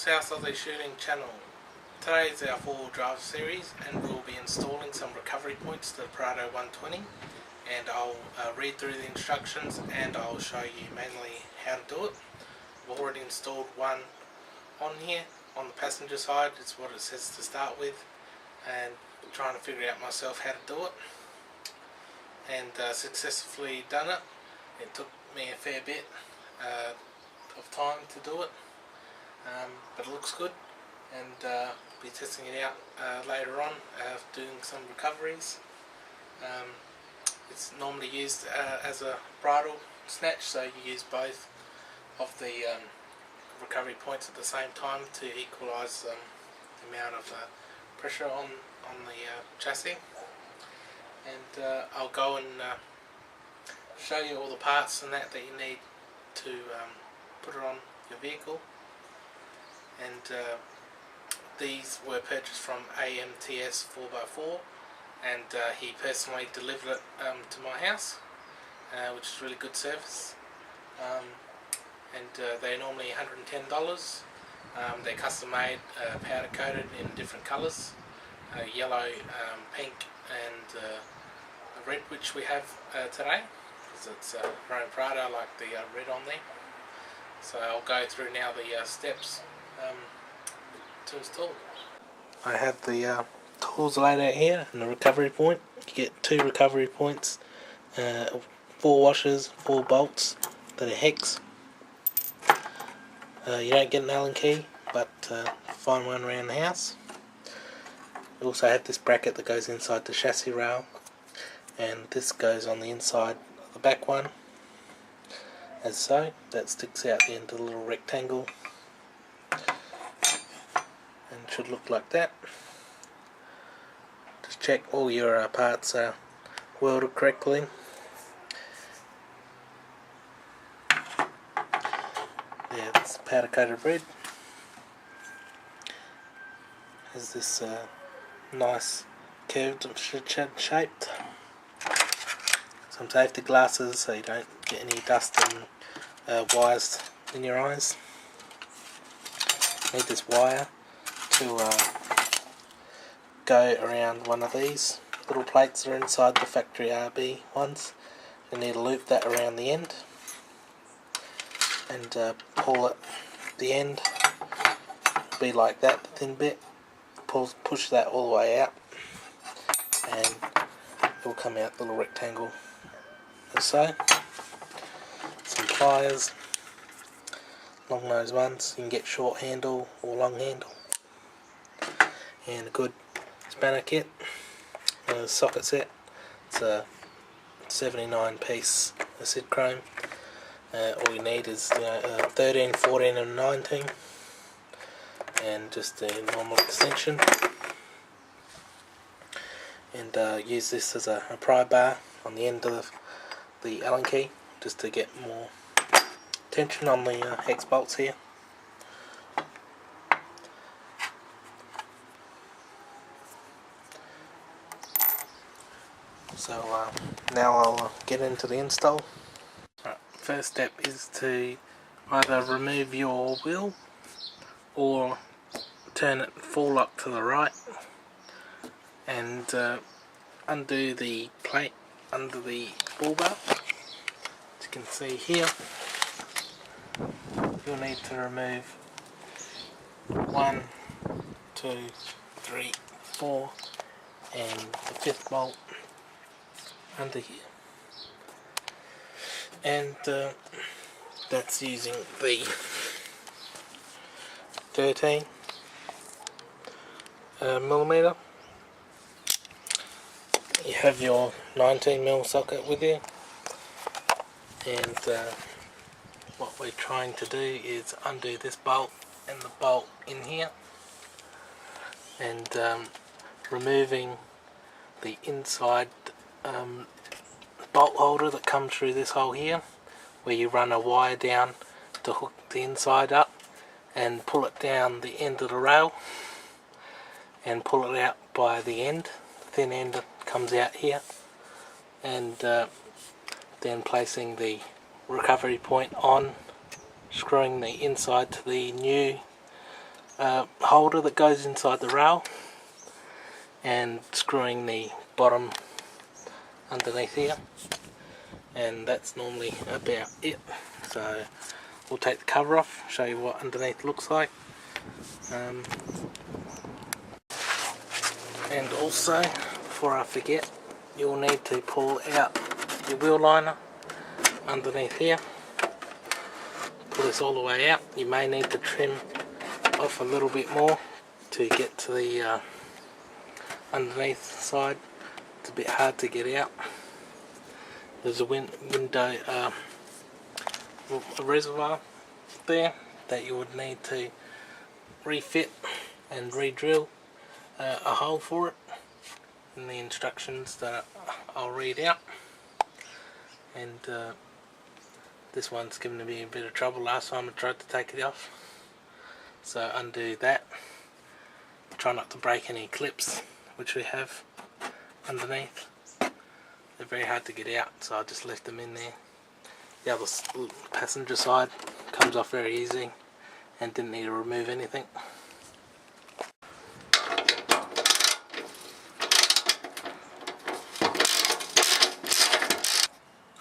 South Aussie Shooting channel. Today is our 4-wheel drive series and we'll be installing some recovery points to the Prado 120, and I'll read through the instructions and I'll show you mainly how to do it. I've already installed one on here on the passenger side. It's what it says to start with, and trying to figure out myself how to do it, and successfully done it. It took me a fair bit of time to do it, but it looks good, and be testing it out later on, doing some recoveries. It's normally used as a bridle snatch, so you use both of the recovery points at the same time to equalise the amount of pressure on the chassis. And I'll go and show you all the parts and that you need to put it on your vehicle. And these were purchased from AMTS 4x4, and he personally delivered it to my house, which is really good service. And they're normally $110. They're custom made, powder coated in different colours, yellow, pink and red, which we have today, because it's running Prado. I like the red on there. So I'll go through now the steps to install. I have the tools laid out here and the recovery point. You get 2 recovery points, 4 washers, 4 bolts that are hex. You don't get an Allen key, but find one around the house. You also have this bracket that goes inside the chassis rail, and this goes on the inside of the back one, as so. That sticks out the end of the little rectangle, and it should look like that. Just check all your parts are welded correctly. Yeah, it's powder coated red. Has this nice curved shaped. Some safety glasses so you don't get any dust and wires in your eyes. Need this wire to go around one of these little plates that are inside the factory RB ones. You need to loop that around the end and pull it. The end be like that, the thin bit. Push that all the way out, and it will come out the little rectangle as so. Some pliers, long nose ones. You can get short handle or long handle, and a good spanner kit, socket set. It's a 79 piece acid chrome. All you need is 13, 14 and 19, and just a normal extension, and use this as a pry bar on the end of the Allen key, just to get more tension on the hex bolts here. So now I'll get into the install. Right, first step is to either remove your wheel or turn it full lock to the right, and undo the plate under the bull bar. As you can see here, you'll need to remove 1, 2, 3, 4 and the 5th bolt under here, and that's using the 13 millimeter. You have your 19mm socket with you, and what we're trying to do is undo this bolt and the bolt in here, and removing the inside bolt holder that comes through this hole here, where you run a wire down to hook the inside up and pull it down the end of the rail and pull it out by the end. The thin end comes out here, and then placing the recovery point on, screwing the inside to the new holder that goes inside the rail, and screwing the bottom underneath here, and that's normally about it. So we'll take the cover off, show you what underneath looks like. And also, before I forget, you'll need to pull out your wheel liner underneath here. Pull this all the way out. You may need to trim off a little bit more to get to the underneath side. It's a bit hard to get out. There's a window, a reservoir there that you would need to refit and re-drill a hole for it in the instructions that I'll read out. And this one's given me a bit of trouble last time I tried to take it off. So undo that. Try not to break any clips which we have underneath. They're very hard to get out, so I just left them in there. The other passenger side comes off very easy and didn't need to remove anything.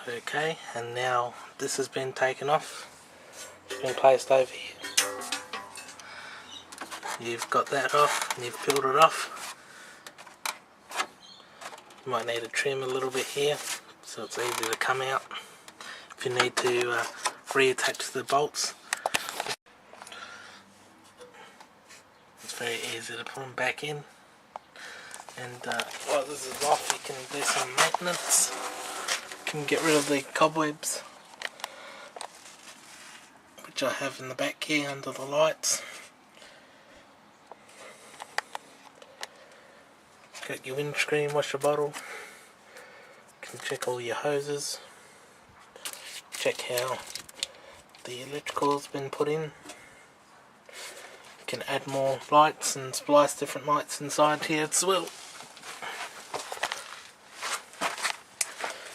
Okay, and now this has been taken off. It's been placed over here. You've got that off, and you've peeled it off. You might need to trim a little bit here, so it's easy to come out. If you need to reattach the bolts, it's very easy to put them back in. And while this is off, you can do some maintenance. You can get rid of the cobwebs, which I have in the back here under the lights. Got your windscreen washer bottle. You can check all your hoses. Check how the electrical has been put in. You can add more lights and splice different lights inside here as well.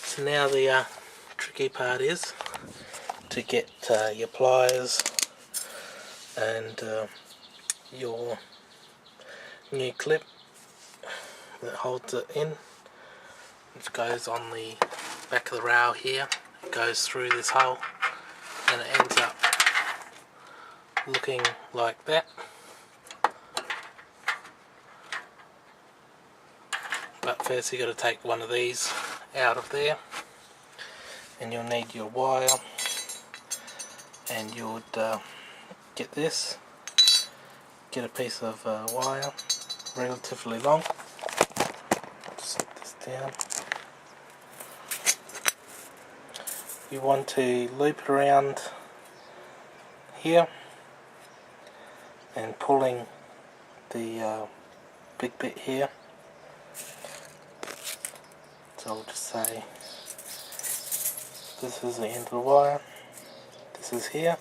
So now the tricky part is to get your pliers and your new clip that holds it in, which goes on the back of the rail here. It goes through this hole and it ends up looking like that. But first you got to take one of these out of there, and you'll need your wire, and you would get this, get a piece of wire relatively long. Set this down. You want to loop it around here and pulling the big bit here. So I'll just say this is the end of the wire, this is here.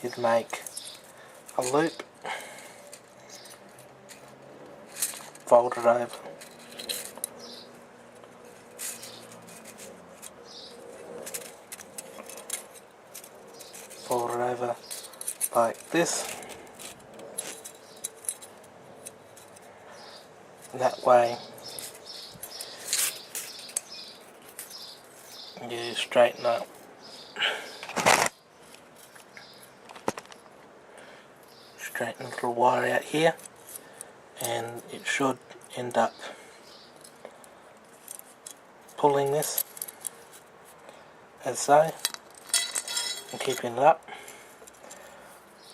You'd make a loop, fold it over, fold it over like this, and that way you straighten up. Straighten the little wire out here, and it should end up pulling this as so, and keeping it up.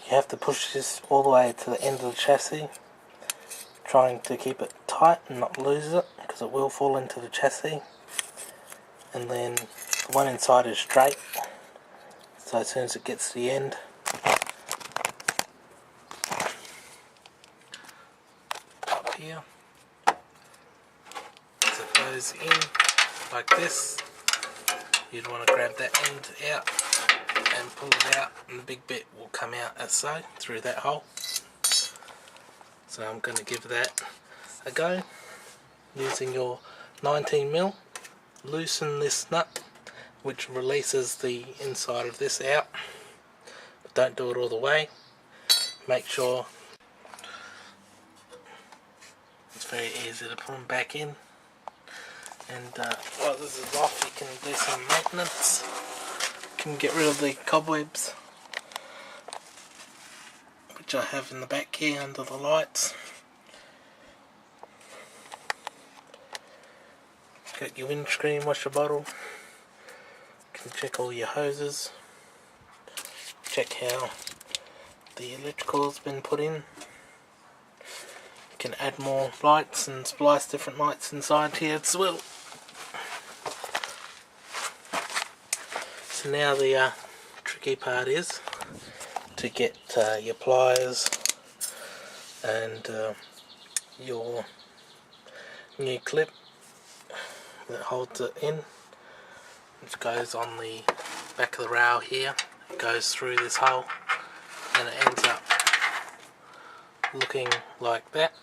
You have to push this all the way to the end of the chassis, trying to keep it tight and not lose it, because it will fall into the chassis. And then the one inside is straight, so as soon as it gets to the end, up here, as it goes in like this, you'd want to grab that end out and pull it out, and the big bit will come out as so through that hole. So I'm going to give that a go using your 19mm. Loosen this nut, which releases the inside of this out, but don't do it all the way. Make sure very easy to put them back in. And while this is off, you can do some maintenance. You can get rid of the cobwebs, which I have in the back here under the lights. Got your windscreen washer bottle. You can check all your hoses. Check how the electrical has been put in. You can add more lights and splice different lights inside here as well. So now the tricky part is to get your pliers and your new clip that holds it in, which goes on the back of the rail here. It goes through this hole and it ends up looking like that.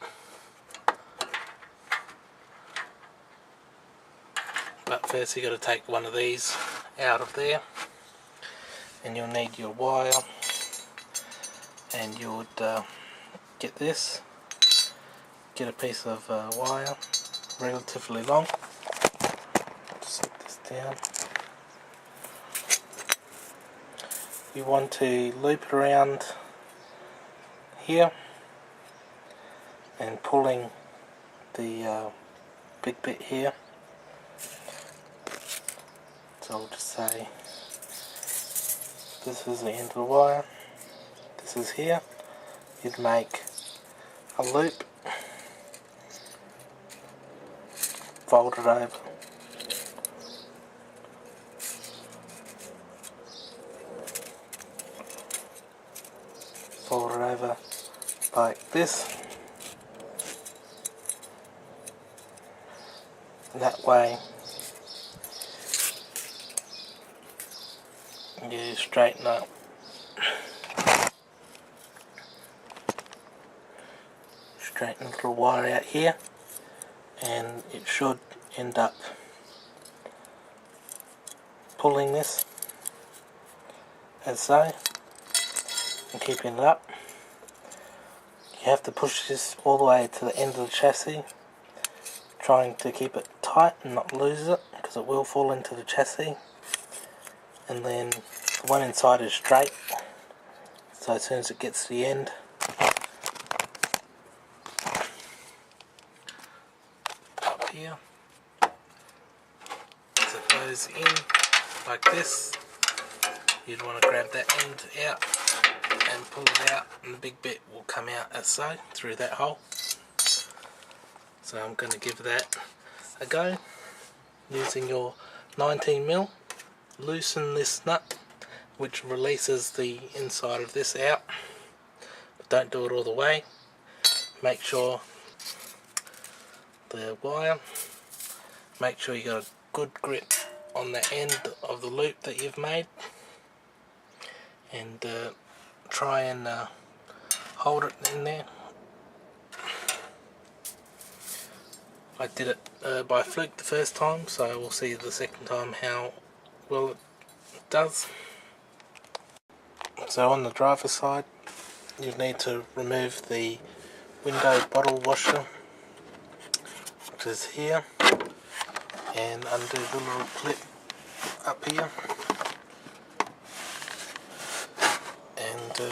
But first you've got to take one of these out of there, and you'll need your wire, and you would get this, get a piece of wire relatively long. Set this down. You want to loop it around here and pulling the big bit here. So I'll just say this is the end of the wire, this is here. You'd make a loop, fold it over, fold it over like this, and that way you straighten up. Straighten the little wire out here, and it should end up pulling this as so, and keeping it up. You have to push this all the way to the end of the chassis, trying to keep it tight and not lose it, because it will fall into the chassis. And then the one inside is straight, so as soon as it gets to the end, up here, as it goes in like this, you'd want to grab that end out and pull it out, and the big bit will come out as so through that hole. So I'm going to give that a go using your 19mm. Loosen this nut, which releases the inside of this out, but don't do it all the way. Make sure the wire, make sure you got a good grip on the end of the loop that you've made, and try and hold it in there. I did it by fluke the first time, so we'll see the second time how well it does. So on the driver's side, you need to remove the window bottle washer, which is here, and undo the little clip up here, and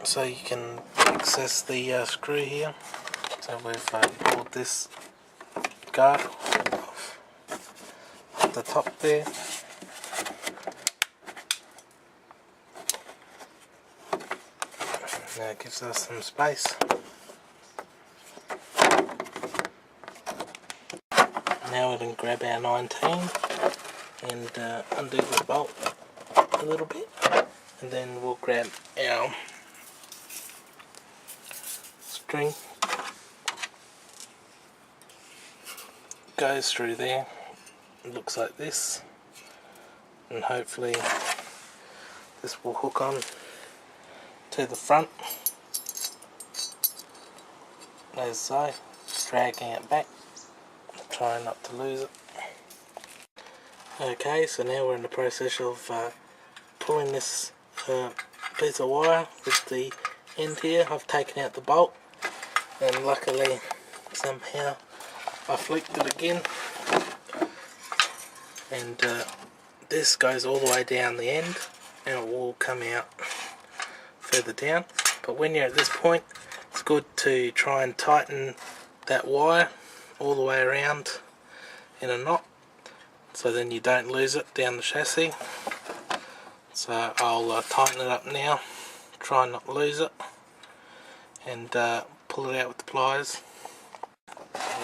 so you can access the screw here. So we've pulled this guard off at the top there. Now it gives us some space. Now we can grab our 19 and undo the bolt a little bit, and then we'll grab our string. Goes through there. It looks like this, and hopefully this will hook on to the front as so, dragging it back, trying not to lose it. Okay, so now we're in the process of pulling this piece of wire with the end here. I've taken out the bolt, and luckily somehow I flicked it again, and this goes all the way down the end and it will come out further down. But when you're at this point, it's good to try and tighten that wire all the way around in a knot, so then you don't lose it down the chassis. So I'll tighten it up now, try not to lose it, and pull it out with the pliers.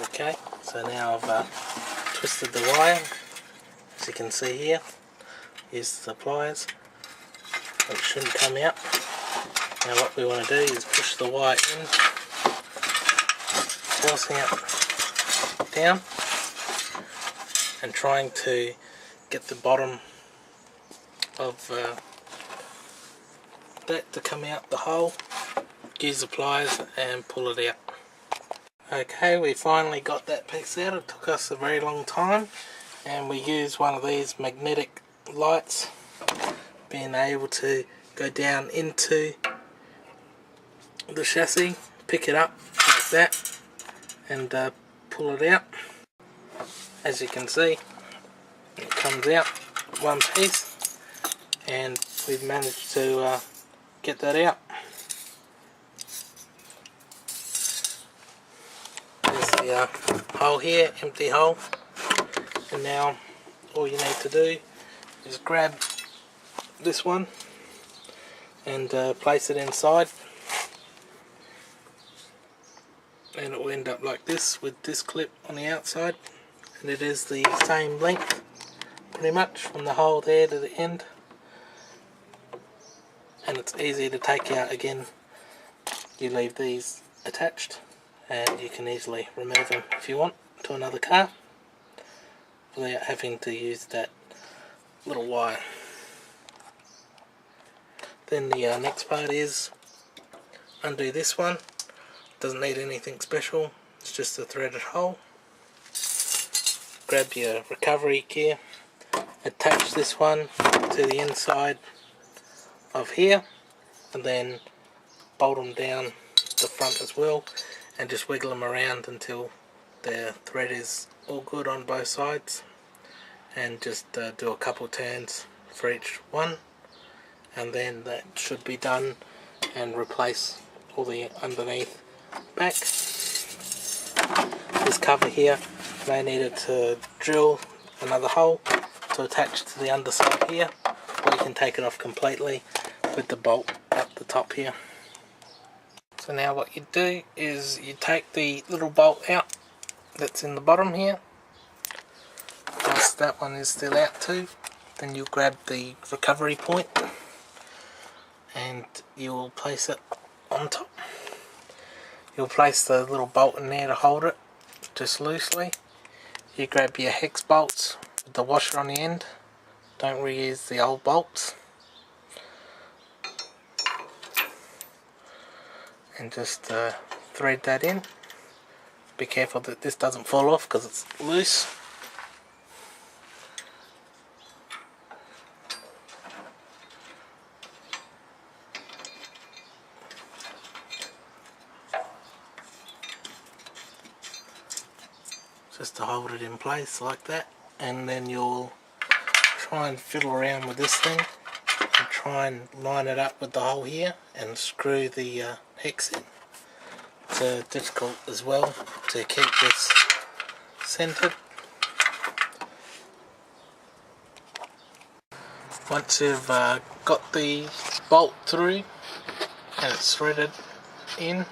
Okay, so now I've twisted the wire, as you can see here. Here's the pliers. It shouldn't come out. Now what we want to do is push the wire in, forcing it down, and trying to get the bottom of that to come out the hole. Use the pliers and pull it out. Okay, we finally got that piece out. It took us a very long time, and we used one of these magnetic lights, being able to go down into the chassis, pick it up like that, and pull it out. As you can see, it comes out one piece, and we've managed to get that out. There's the hole here, empty hole, and now all you need to do is grab this one and place it inside, and it will end up like this with this clip on the outside, and it is the same length pretty much from the hole there to the end, and it's easy to take out. Again, you leave these attached and you can easily remove them if you want to another car without having to use that little wire. Then the next part is undo this one. Doesn't need anything special, it's just a threaded hole. Grab your recovery gear, attach this one to the inside of here, and then bolt them down the front as well, and just wiggle them around until the thread is all good on both sides, and just do a couple turns for each one, and then that should be done, and replace all the underneath back. This cover here, may need to drill another hole to attach to the underside here, or you can take it off completely with the bolt at the top here. So now what you do is you take the little bolt out that's in the bottom here, whilst that one is still out too. Then you'll grab the recovery point and you will place it on top. You'll place the little bolt in there to hold it just loosely. You grab your hex bolts with the washer on the end. Don't reuse the old bolts. And just thread that in. Be careful that this doesn't fall off because it's loose. Just to hold it in place like that, and then you'll try and fiddle around with this thing and try and line it up with the hole here and screw the hex in. It's difficult as well to keep this centered. Once you've got the bolt through and it's threaded in,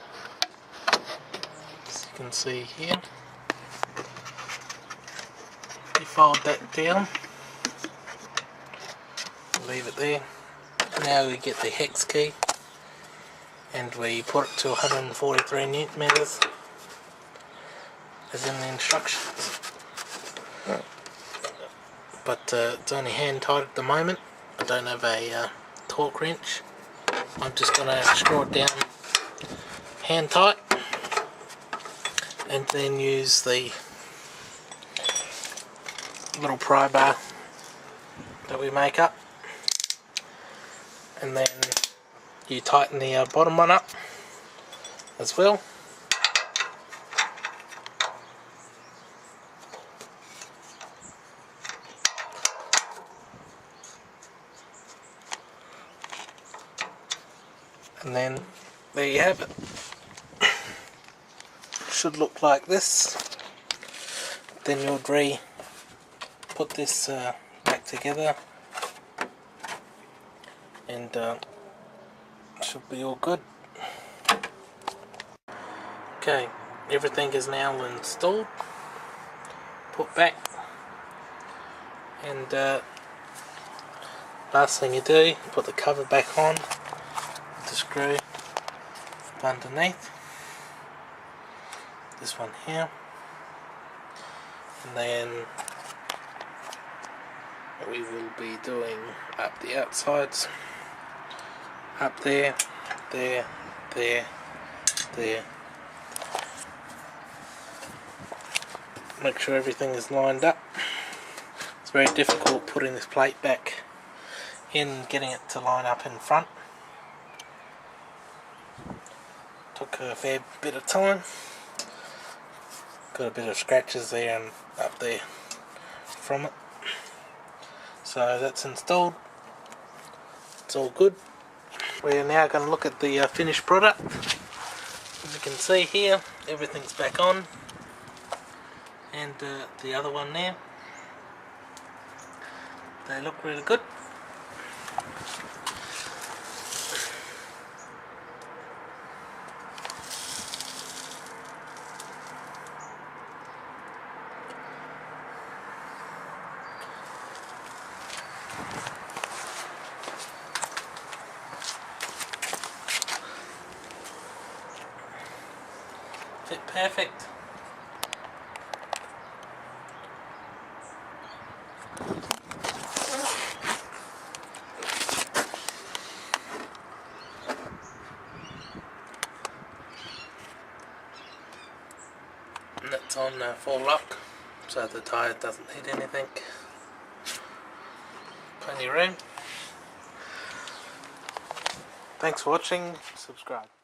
as you can see here, you fold that down, leave it there. Now we get the hex key and we put it to 143 Newton meters as in the instructions. But it's only hand tight at the moment. I don't have a torque wrench. I'm just going to screw it down hand tight and then use the little pry bar that we make up, and then you tighten the bottom one up as well, And then there you have it. Should look like this. Then you'll put this back together, and should be all good. Okay, everything is now installed, put back, and last thing you do, put the cover back on with the screw underneath, this one here, and then we will be doing up the outsides, up there, there, there, there. Make sure everything is lined up. It's very difficult putting this plate back in, getting it to line up in front. Took a fair bit of time. Got a bit of scratches there and up there from it. So that's installed. It's all good. We're now going to look at the finished product. As you can see here, everything's back on. And the other one there, they look really good. Fit perfect. And that's on full lock, so the tyre doesn't hit anything. Plenty of room. Thanks for watching, subscribe.